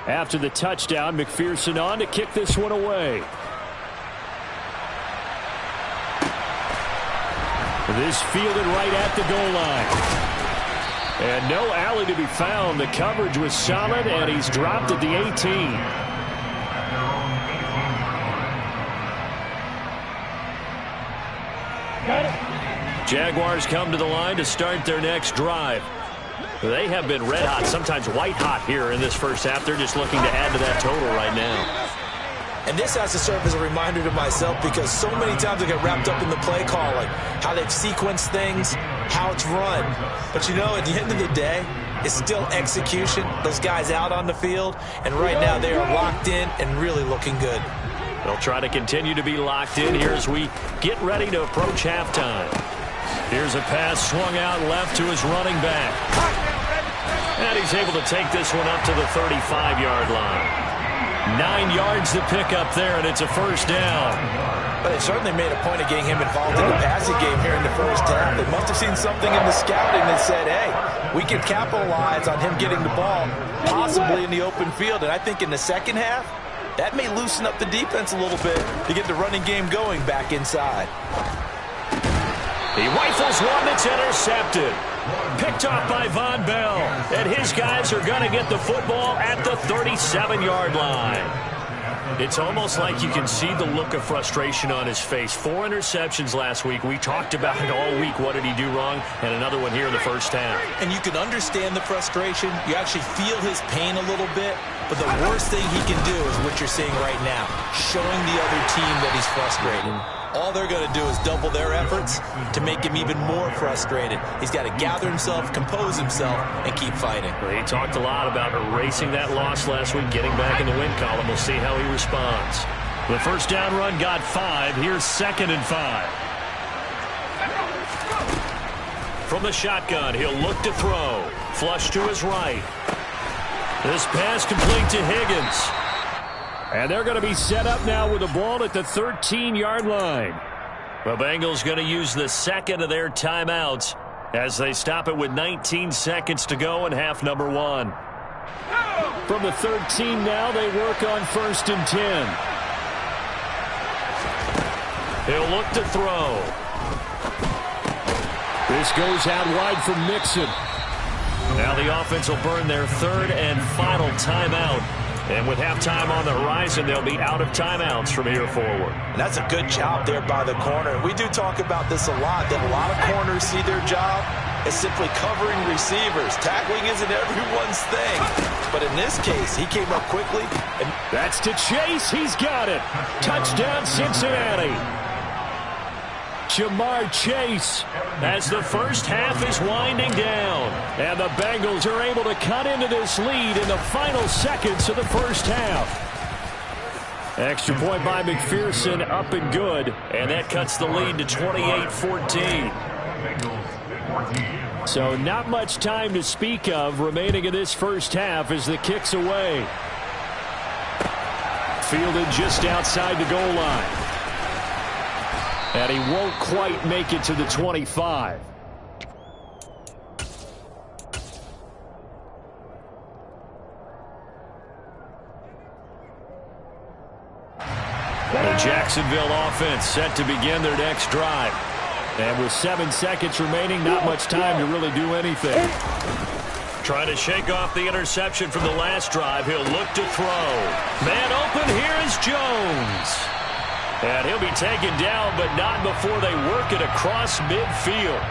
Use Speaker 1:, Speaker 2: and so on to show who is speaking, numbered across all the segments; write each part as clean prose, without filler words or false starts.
Speaker 1: After the touchdown, McPherson on to kick this one away. This fielded right at the goal line. And no alley to be found. The coverage was solid, and he's dropped at the 18. Jaguars come to the line to start their next drive. They have been red hot, sometimes white hot here in this first half. They're just looking to add to that total right now.
Speaker 2: And this has to serve as a reminder to myself, because so many times I get wrapped up in the play call, like how they've sequenced things, how it's run. But, you know, at the end of the day, it's still execution. Those guys out on the field, and right now they are locked in and really looking good.
Speaker 1: They'll try to continue to be locked in here as we get ready to approach halftime. Here's a pass swung out left to his running back. And he's able to take this one up to the 35-yard line. 9 yards to pick up there, and it's a first down.
Speaker 2: But they certainly made a point of getting him involved in the passing game here in the first half. They must have seen something in the scouting that said, hey, we can capitalize on him getting the ball, possibly in the open field. And I think in the second half, that may loosen up the defense a little bit to get the running game going back inside.
Speaker 1: He rifles one that's intercepted. Picked off by Von Bell. And his guys are going to get the football at the 37-yard line. It's almost like you can see the look of frustration on his face. 4 interceptions last week. We talked about it all week. What did he do wrong? And another one here in the first half.
Speaker 2: And you can understand the frustration. You actually feel his pain a little bit. But the worst thing he can do is what you're seeing right now, showing the other team that he's frustrated. All they're going to do is double their efforts to make him even more frustrated. He's got to gather himself, compose himself, and keep fighting.
Speaker 1: Well, he talked a lot about erasing that loss last week, getting back in the win column. We'll see how he responds. The first down run got 5. Here's 2nd and 5. From the shotgun, he'll look to throw. Flush to his right. This pass complete to Higgins. And they're going to be set up now with the ball at the 13-yard line. The Bengals going to use the second of their timeouts as they stop it with 19 seconds to go in half number 1. From the 13 now, they work on 1st and 10. He'll look to throw. This goes out wide for Mixon. Now the offense will burn their 3rd and final timeout. And with halftime on the horizon, they'll be out of timeouts from here forward.
Speaker 2: And that's a good job there by the corner. We do talk about this a lot, that a lot of corners see their job as simply covering receivers. Tackling isn't everyone's thing. But in this case, he came up quickly. And
Speaker 1: that's to Chase. He's got it. Touchdown, Cincinnati. Jamar Chase as the first half is winding down. And the Bengals are able to cut into this lead in the final seconds of the first half. Extra point by McPherson, up and good. And that cuts the lead to 28-14. So not much time to speak of remaining in this first half as the kick's away. Fielded just outside the goal line. And he won't quite make it to the 25. The Jacksonville offense set to begin their next drive. And with 7 seconds remaining, not much time to really do anything. Trying to shake off the interception from the last drive. He'll look to throw. Man open, here is Jones. And he'll be taken down, but not before they work it across midfield.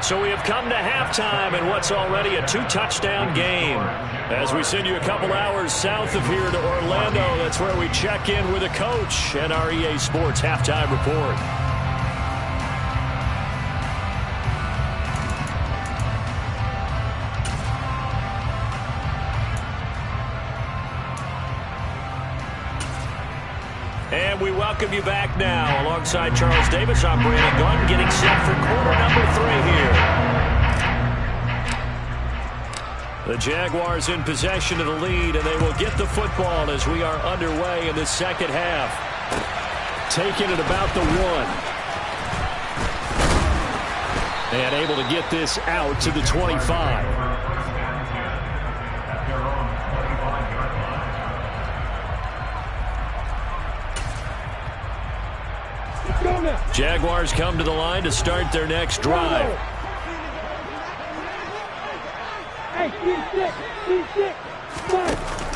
Speaker 1: So we have come to halftime in what's already a 2-touchdown game. As we send you a couple hours south of here to Orlando, that's where we check in with the coach and our EA Sports Halftime Report. And we welcome you back now. Alongside Charles Davis, I'm Brandon Gunn, getting set for quarter number 3 here. The Jaguars in possession of the lead, and they will get the football as we are underway in the second half. Taking it about the 1. And able to get this out to the 25. Jaguars come to the line to start their next drive.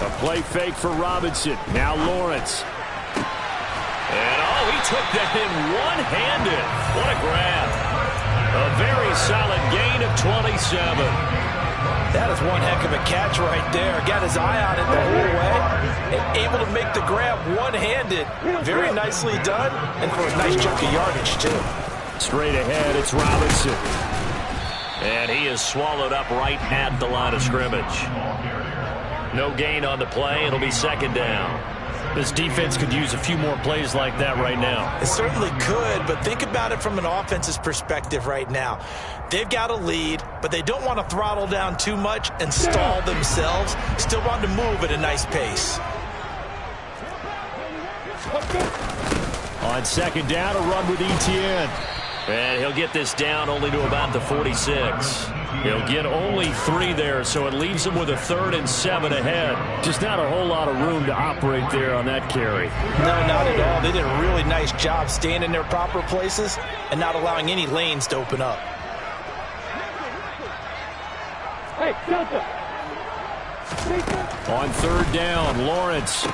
Speaker 1: A play fake for Robinson. Now Lawrence. And he took that in one-handed. What a grab. A very solid gain of 27.
Speaker 2: That is one heck of a catch right there. Got his eye on it the whole way. And able to make the grab one-handed. Very nicely done. And for a nice chunk of yardage, too.
Speaker 1: Straight ahead, it's Robinson. And he is swallowed up right at the line of scrimmage. No gain on the play. It'll be second down. This defense could use a few more plays like that right now.
Speaker 2: It certainly could, but think about it from an offense's perspective right now. They've got a lead, but they don't want to throttle down too much and stall themselves. Still want to move at a nice pace.
Speaker 1: On second down, a run with Etienne. And he'll get this down only to about the 46. He'll get only 3 there, so it leaves him with a 3rd and 7 ahead. Just not a whole lot of room to operate there on that carry.
Speaker 2: No, not at all. They did a really nice job staying in their proper places and not allowing any lanes to open up.
Speaker 3: Hey, Delta.
Speaker 1: On third down, Lawrence.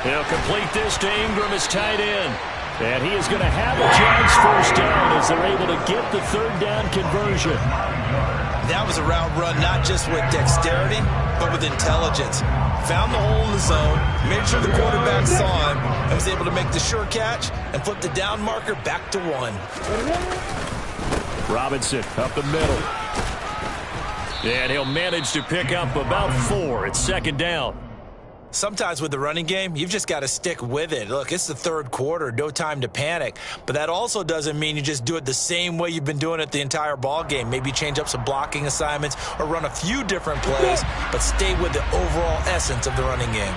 Speaker 1: He'll complete this to Ingram as tight end. And he is going to have a Jags first down as they're able to get the third down conversion.
Speaker 2: That was a route run not just with dexterity, but with intelligence. Found the hole in the zone, made sure the quarterback saw him, and was able to make the sure catch and flip the down marker back to 1.
Speaker 1: Robinson up the middle. And he'll manage to pick up about 4. It's second down.
Speaker 2: Sometimes with the running game, you've just got to stick with it. Look, it's the third quarter, no time to panic. But that also doesn't mean you just do it the same way you've been doing it the entire ball game. Maybe change up some blocking assignments or run a few different plays, but stay with the overall essence of the running game.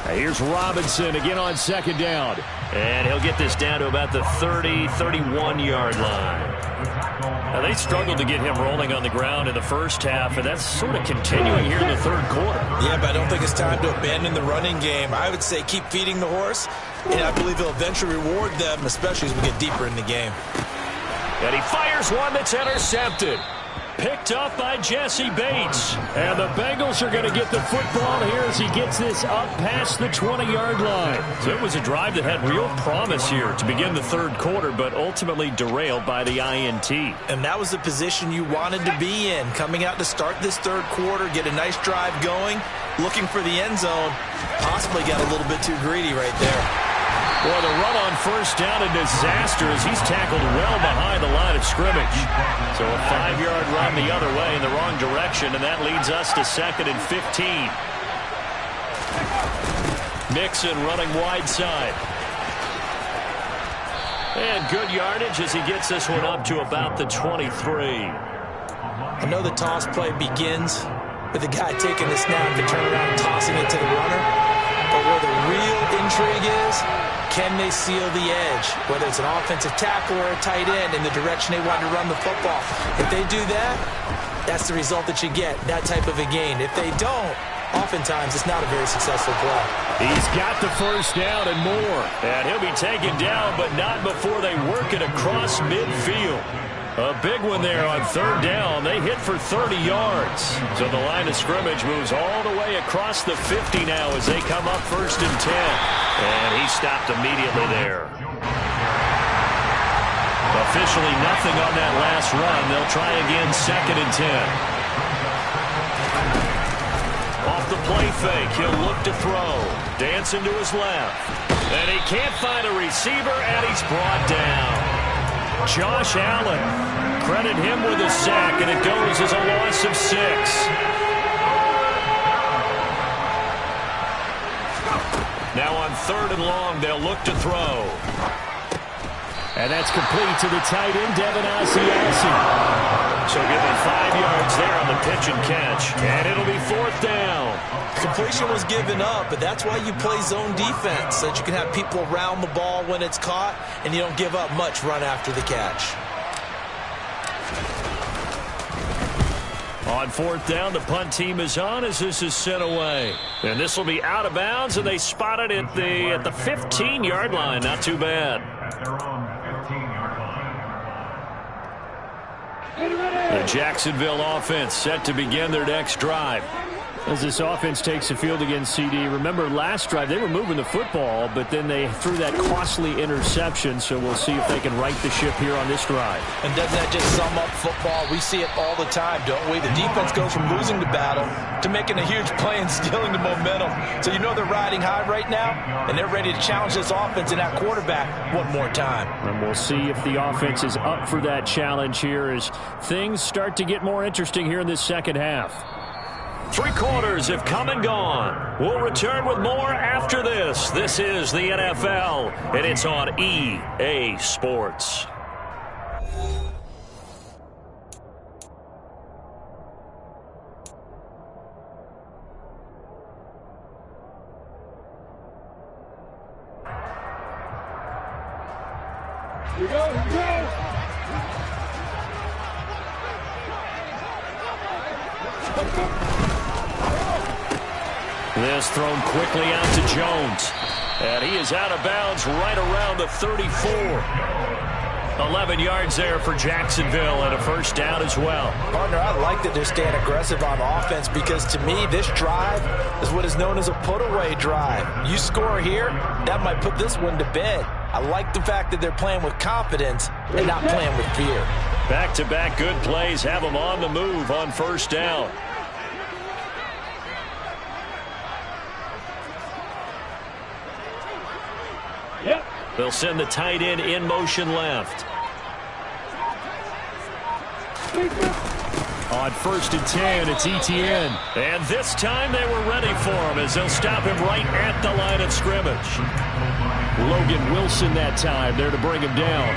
Speaker 1: Here's Robinson again on second down. And he'll get this down to about the 30, 31-yard line. Now, they struggled to get him rolling on the ground in the first half, and that's sort of continuing here in the third quarter.
Speaker 2: Yeah, but I don't think it's time to abandon the running game. I would say keep feeding the horse, and I believe he'll eventually reward them, especially as we get deeper in the game.
Speaker 1: And he fires one that's intercepted. Picked up by Jesse Bates. And the Bengals are going to get the football here as he gets this up past the 20-yard line. So it was a drive that had real promise here to begin the third quarter, but ultimately derailed by the INT.
Speaker 2: And that was the position you wanted to be in, coming out to start this third quarter, get a nice drive going, looking for the end zone. Possibly got a little bit too greedy right there.
Speaker 1: Well, the run on first down, a disaster as he's tackled well behind the line of scrimmage. So a 5-yard run the other way in the wrong direction, and that leads us to 2nd and 15. Mixon running wide side. And good yardage as he gets this one up to about the 23.
Speaker 2: I know the toss play begins with the guy taking the snap and turning around and tossing it to the runner. But where the real intrigue is, can they seal the edge, whether it's an offensive tackle or a tight end, in the direction they want to run the football? If they do that, that's the result that you get, that type of a gain. If they don't, oftentimes it's not a very successful play.
Speaker 1: He's got the first down and more. And he'll be taken down, but not before they work it across midfield. A big one there on third down. They hit for 30 yards. So the line of scrimmage moves all the way across the 50 now as they come up 1st and 10. And he stopped immediately there. Officially nothing on that last run. They'll try again 2nd and 10. Off the play fake, he'll look to throw. Dancing to his left. And he can't find a receiver, and he's brought down. Josh Allen, credit him with a sack, and it goes as a loss of 6. Now on 3rd and long, they'll look to throw. And that's complete to the tight end, Devin Asiasi. So give him 5 yards there on the pitch and catch. And it'll be 4th down.
Speaker 2: Completion was given up, but that's why you play zone defense, so that you can have people around the ball when it's caught, and you don't give up much run after the catch.
Speaker 1: On fourth down, the punt team is on as this is sent away. And this will be out of bounds, and they spot it at the 15-yard line. Not too bad. The Jacksonville offense set to begin their next drive. As this offense takes the field against CD, remember last drive they were moving the football, but then they threw that costly interception, so we'll see if they can right the ship here on this drive.
Speaker 2: And doesn't that just sum up football? We see it all the time, don't we? The defense goes from losing the battle to making a huge play and stealing the momentum. So you know they're riding high right now, and they're ready to challenge this offense and that quarterback one more time.
Speaker 1: And we'll see if the offense is up for that challenge here as things start to get more interesting here in this second half. Three quarters have come and gone. We'll return with more after this. This is the NFL, and it's on EA Sports.
Speaker 3: Here we go, here we go.
Speaker 1: This thrown quickly out to Jones. And he is out of bounds right around the 34. 11 yards there for Jacksonville and a first down as well.
Speaker 2: Partner, I like that they're staying aggressive on offense because to me this drive is what is known as a put-away drive. You score here, that might put this one to bed. I like the fact that they're playing with confidence and not playing with fear.
Speaker 1: Back-to-back good plays have them on the move on first down. They'll send the tight end in motion left. On 1st and 10, it's Etienne. And this time they were ready for him as they'll stop him right at the line of scrimmage. Logan Wilson that time there to bring him down.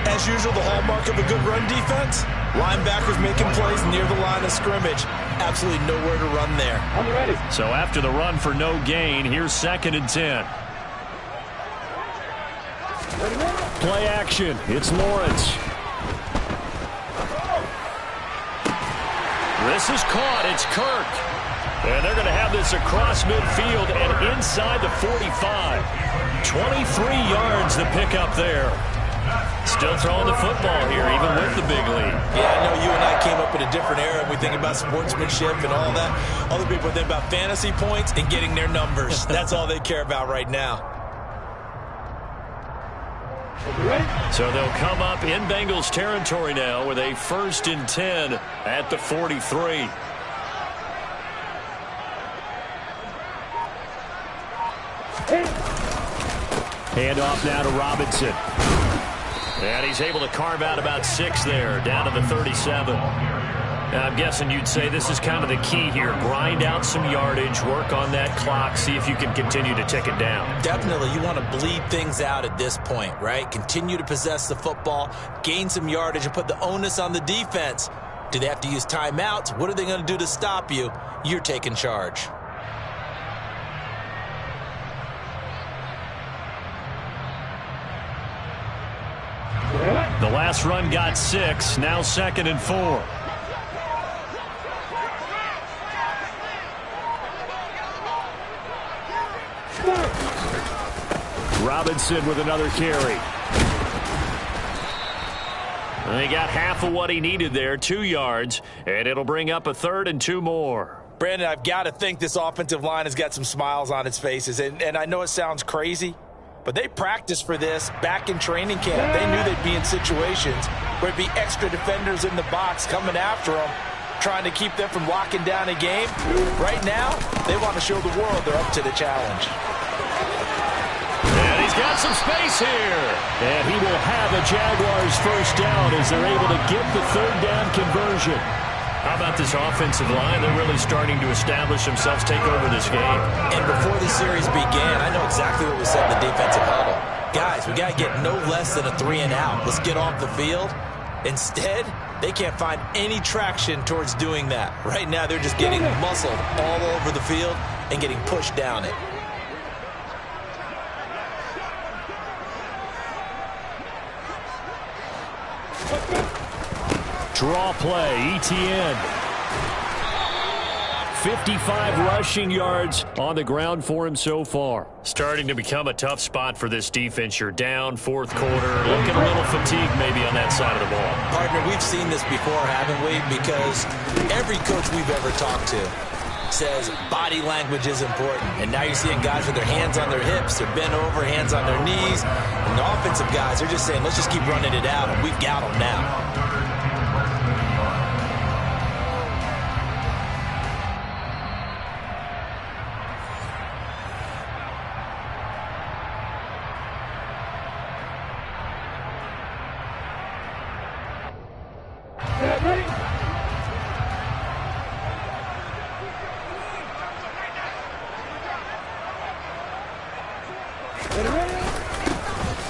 Speaker 2: As usual, the hallmark of a good run defense, linebackers making plays near the line of scrimmage. Absolutely nowhere to run there.
Speaker 3: I'm ready.
Speaker 1: So after the run for no gain, here's 2nd and 10. Play action. It's Lawrence. This is caught. It's Kirk. And they're going to have this across midfield and inside the 45. 23 yards the pickup there. Still throwing the football here, even with the big lead.
Speaker 2: Yeah, I know you and I came up in a different era. We think about sportsmanship and all that. Other people think about fantasy points and getting their numbers. That's all they care about right now.
Speaker 1: So they'll come up in Bengals territory now with a 1st and 10 at the 43. Handoff now to Robinson. And he's able to carve out about 6 there, down to the 37. Now, I'm guessing you'd say this is kind of the key here. Grind out some yardage, work on that clock, see if you can continue to tick it down.
Speaker 2: Definitely. You want to bleed things out at this point, right? Continue to possess the football, gain some yardage, and put the onus on the defense. Do they have to use timeouts? What are they going to do to stop you? You're taking charge.
Speaker 1: The last run got 6, now 2nd and 4. Robinson with another carry. And he got half of what he needed there, 2 yards, and it'll bring up a 3rd and 2 more.
Speaker 2: Brandon, I've got to think this offensive line has got some smiles on its faces, and I know it sounds crazy, but they practiced for this back in training camp. They knew they'd be in situations where it'd be extra defenders in the box coming after them, trying to keep them from locking down a game. Right now, they want to show the world they're up to the challenge.
Speaker 1: And he's got some space here. And he will have a Jaguars first down as they're able to get the 3rd down conversion. How about this offensive line? They're really starting to establish themselves, take over this game.
Speaker 2: And before the series began, I know exactly what was said in the defensive huddle. Guys, we got to get no less than a 3 and out. Let's get off the field. Instead, they can't find any traction towards doing that. Right now, they're just getting muscled all over the field and getting pushed down it.
Speaker 1: Draw play, Etienne. 55 rushing yards on the ground for him so far. Starting to become a tough spot for this defense. You're down fourth quarter. Looking a little fatigued maybe on that side of the ball.
Speaker 2: Partner, we've seen this before, haven't we? Because every coach we've ever talked to says body language is important. And now you're seeing guys with their hands on their hips, they're bent over, hands on their knees. And the offensive guys, they're just saying, let's just keep running it out, and we've got them now.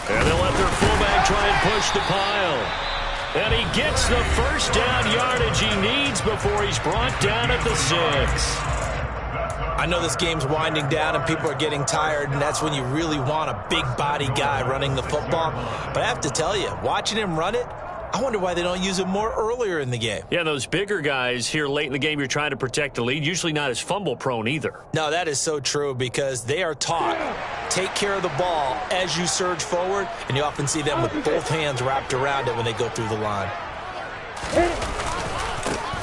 Speaker 1: And they'll let their fullback try and push the pile. And he gets the first down yardage he needs before he's brought down at the 6.
Speaker 2: I know this game's winding down and people are getting tired, and that's when you really want a big body guy running the football. But I have to tell you, watching him run it, I wonder why they don't use him more earlier in the game.
Speaker 1: Yeah, those bigger guys here late in the game, you're trying to protect the lead, usually not as fumble prone either.
Speaker 2: No, that is so true because they are taught, take care of the ball as you surge forward, and you often see them with both hands wrapped around it when they go through the line.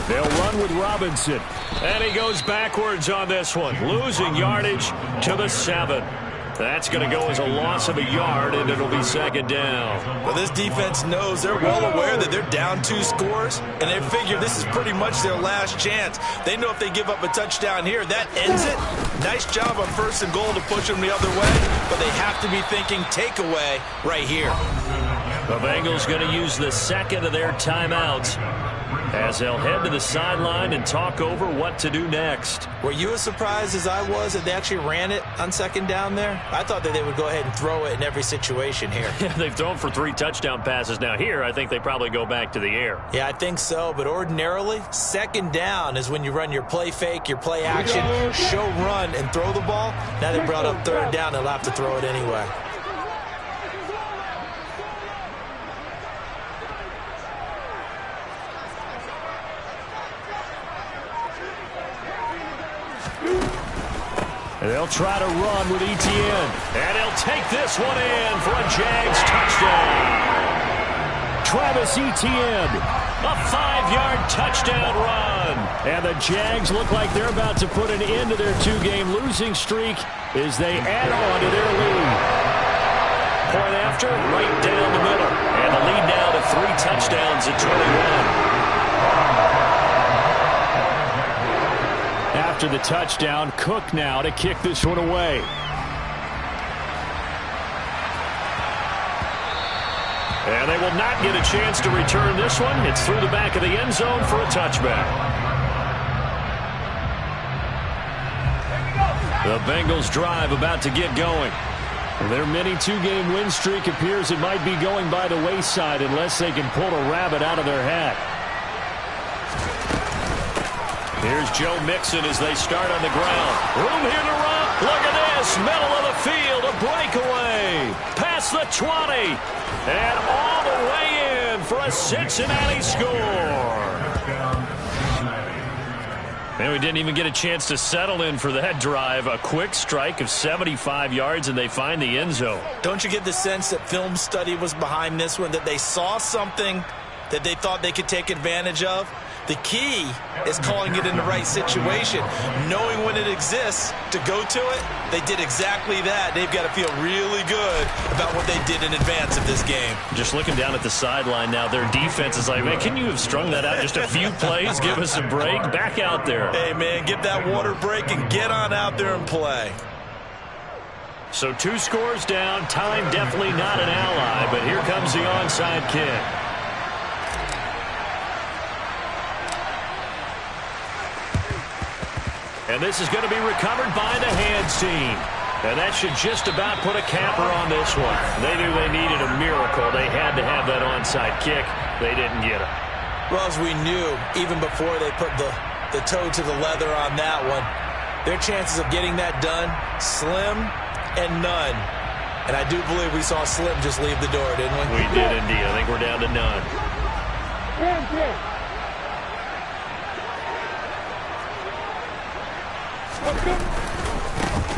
Speaker 1: They'll run with Robinson, and he goes backwards on this one, losing yardage to the 7. That's going to go as a loss of a yard, and it'll be second down.
Speaker 2: Well, this defense knows, they're well aware that they're down 2 scores, and they figure this is pretty much their last chance. They know if they give up a touchdown here, that ends it. Nice job on 1st and goal to push them the other way, but they have to be thinking takeaway right here.
Speaker 1: The Bengals going to use the second of their timeouts as they'll head to the sideline and talk over what to do next.
Speaker 2: Were you as surprised as I was that they actually ran it on second down there? I thought that they would go ahead and throw it in every situation here.
Speaker 1: Yeah, they've thrown for 3 touchdown passes. Now here, I think they probably go back to the air.
Speaker 2: Yeah, I think so, but ordinarily, second down is when you run your play fake, your play action, show run, and throw the ball. Now they brought up third down, they'll have to throw it anyway.
Speaker 1: And they'll try to run with Etienne. And he'll take this one in for a Jags touchdown. Travis Etienne, a 5-yard touchdown run. And the Jags look like they're about to put an end to their 2-game losing streak as they add on to their lead. Point after, right down the middle. And the lead now to 3 touchdowns at 21. After the touchdown, Cook now to kick this one away. And they will not get a chance to return this one. It's through the back of the end zone for a touchback. The Bengals drive about to get going. Their mini 2-game win streak appears it might be going by the wayside unless they can pull a rabbit out of their hat. Here's Joe Mixon as they start on the ground. Room here to run. Look at this. Middle of the field. A breakaway. Past the 20. And all the way in for a Cincinnati score. And we didn't even get a chance to settle in for that drive. A quick strike of 75 yards, and they find the end zone.
Speaker 2: Don't you get the sense that film study was behind this one, that they saw something that they thought they could take advantage of? The key is calling it in the right situation, knowing when it exists to go to it. They did exactly that. They've got to feel really good about what they did in advance of this game.
Speaker 1: Just looking down at the sideline now, their defense is like, man, can you have strung that out just a few plays? Give us a break. Back out there.
Speaker 2: Hey, man, get that water break and get on out there and play.
Speaker 1: So 2 scores down. Time definitely not an ally, but here comes the onside kick. And this is going to be recovered by the hands team. And that should just about put a capper on this one. They knew they needed a miracle. They had to have that onside kick. They didn't get it.
Speaker 2: Well, as we knew, even before they put the toe to the leather on that one, their chances of getting that done, slim and none. And I do believe we saw Slim just leave the door, didn't we?
Speaker 1: We did indeed. I think we're down to none.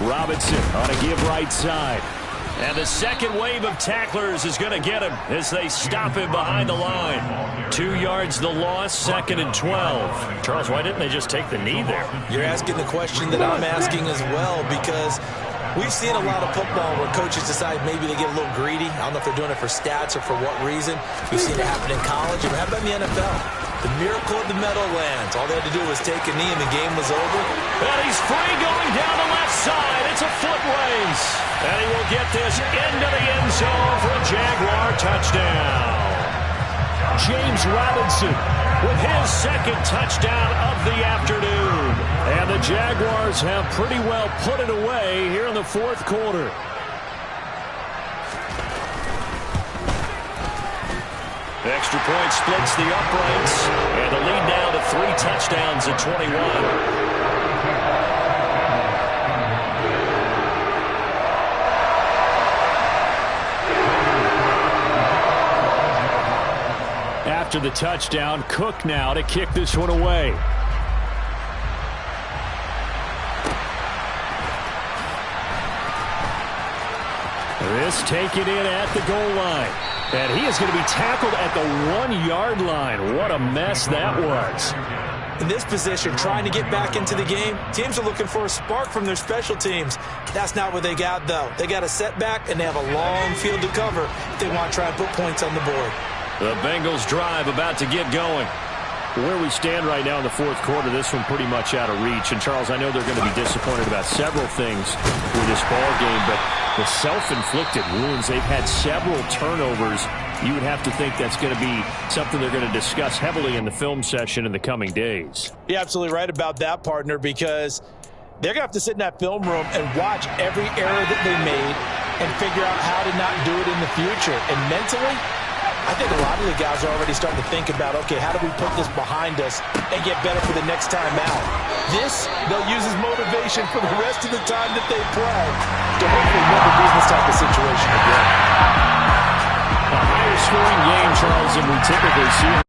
Speaker 1: Robinson on a give right side. And the second wave of tacklers is going to get him as they stop him behind the line. 2 yards the loss, 2nd and 12. Charles, why didn't they just take the knee there?
Speaker 2: You're asking the question that I'm asking as well, because we've seen a lot of football where coaches decide maybe they get a little greedy. I don't know if they're doing it for stats or for what reason. We've seen it happen in college. And how about in the NFL? The miracle of the Meadowlands. All they had to do was take a knee and the game was over.
Speaker 1: And he's free going down the left side. It's a foot race. And he will get this into the end zone for a Jaguar touchdown. James Robinson with his second touchdown of the afternoon. And the Jaguars have pretty well put it away here in the fourth quarter. Extra point splits the uprights, and the lead now to 3 touchdowns at 21. After the touchdown, Cook now to kick this one away. This taken in at the goal line. And he is going to be tackled at the 1-yard line. What a mess that was.
Speaker 2: In this position, trying to get back into the game, teams are looking for a spark from their special teams. That's not what they got, though. They got a setback, and they have a long field to cover if they want to try and put points on the board.
Speaker 1: The Bengals drive about to get going. Where we stand right now in the fourth quarter, this one pretty much out of reach. And, Charles, I know they're going to be disappointed about several things with this ball game, but the self-inflicted wounds, they've had several turnovers. You would have to think that's going to be something they're going to discuss heavily in the film session in the coming days.
Speaker 2: You're absolutely right about that, partner, because they're going to have to sit in that film room and watch every error that they made and figure out how to not do it in the future. And mentally, I think a lot of the guys are already starting to think about, okay, how do we put this behind us and get better for the next time out? This, they'll use as motivation for the rest of the time that they play to hopefully never be in this type of situation again.
Speaker 1: A higher scoring game, Charles, than we typically see.